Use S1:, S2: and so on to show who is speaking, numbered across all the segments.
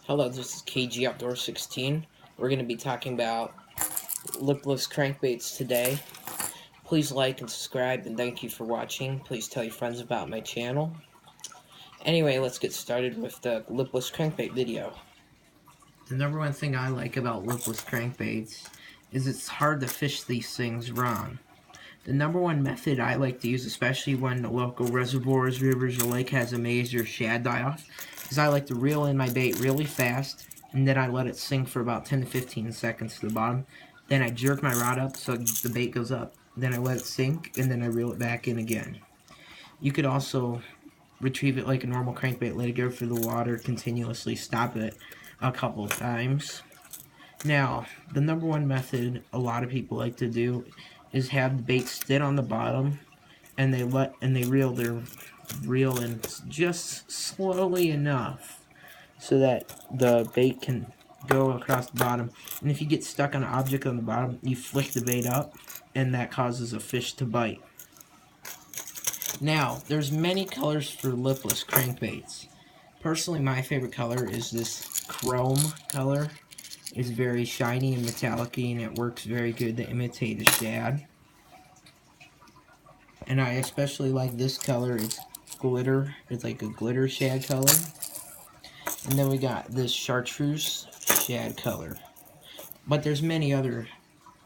S1: Hello, this is KG Outdoor 16. We're going to be talking about lipless crankbaits today. Please like and subscribe, and thank you for watching. Please tell your friends about my channel. Anyway, let's get started with the lipless crankbait video. The number one thing I like about lipless crankbaits is it's hard to fish these things wrong. The number one method I like to use, especially when the local reservoirs, rivers, or lake has a major shad die-off, is I like to reel in my bait really fast, and then I let it sink for about 10 to 15 seconds to the bottom. Then I jerk my rod up so the bait goes up. Then I let it sink, and then I reel it back in again. You could also retrieve it like a normal crankbait, let it go through the water continuously, stop it a couple of times. Now, the number one method a lot of people like to do is have the bait sit on the bottom, and they reel in just slowly enough so that the bait can go across the bottom. And if you get stuck on an object on the bottom, you flick the bait up, and that causes a fish to bite. Now, there's many colors for lipless crankbaits. Personally, my favorite color is this chrome color. It's very shiny and metallic, and it works very good to imitate a shad. And I especially like this color. It's glitter. It's like a glitter shad color. And then we got this chartreuse shad color. But there's many other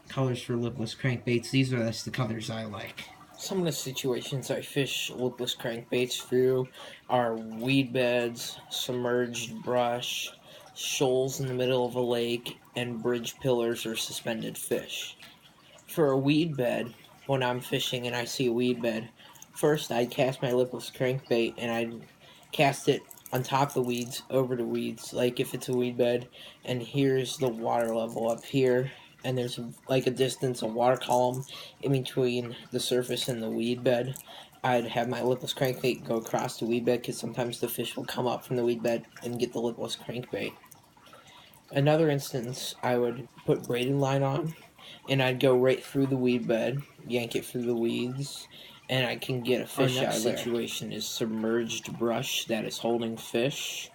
S1: colors for lipless crankbaits. These are just the colors I like. Some of the situations I fish lipless crankbaits through are weed beds, submerged brush, shoals in the middle of a lake, and bridge pillars or suspended fish. For a weed bed, when I'm fishing and I see a weed bed, first I'd cast my lipless crankbait and I'd cast it on top of the weeds, over the weeds, like if it's a weed bed, and here's the water level up here, and there's like a distance, a water column in between the surface and the weed bed. I'd have my lipless crankbait go across the weed bed because sometimes the fish will come up from the weed bed and get the lipless crankbait. Another instance, I would put braided line on, and I'd go right through the weed bed, yank it through the weeds, and I can get a fish out of there. Our next situation is submerged brush that is holding fish.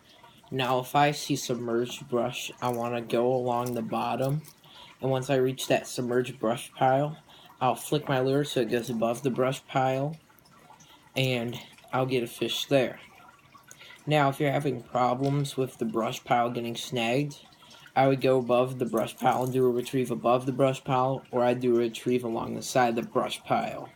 S1: Now, if I see submerged brush, I want to go along the bottom, and once I reach that submerged brush pile, I'll flick my lure so it goes above the brush pile, and I'll get a fish there. Now, if you're having problems with the brush pile getting snagged, I would go above the brush pile and do a retrieve above the brush pile, or I'd do a retrieve along the side of the brush pile.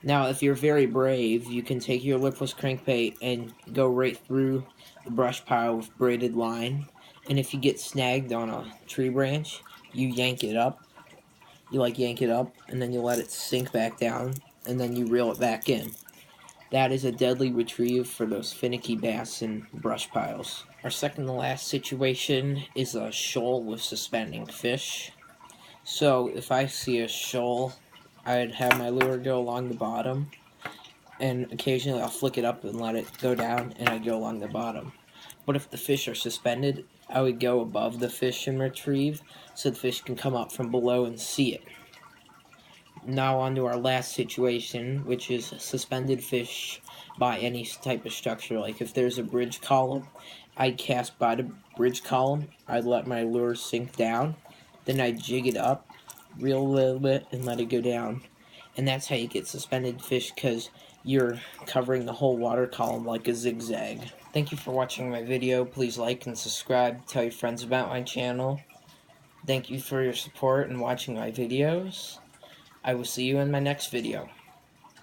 S1: Now, if you're very brave, you can take your lipless crankbait and go right through the brush pile with braided line, and if you get snagged on a tree branch, you yank it up. You yank it up, and then you let it sink back down, and then you reel it back in. That is a deadly retrieve for those finicky bass in brush piles. Our second to last situation is a shoal with suspending fish. So if I see a shoal, I'd have my lure go along the bottom, and occasionally I'll flick it up and let it go down, and I'd go along the bottom. But if the fish are suspended, I would go above the fish and retrieve, so the fish can come up from below and see it. Now on to our last situation, which is suspended fish by any type of structure. Like if there's a bridge column, I'd cast by the bridge column, I'd let my lure sink down, then I'd jig it up, reel a little bit, and let it go down. And that's how you get suspended fish, because you're covering the whole water column like a zigzag. Thank you for watching my video. Please like and subscribe. Tell your friends about my channel. Thank you for your support and watching my videos. I will see you in my next video.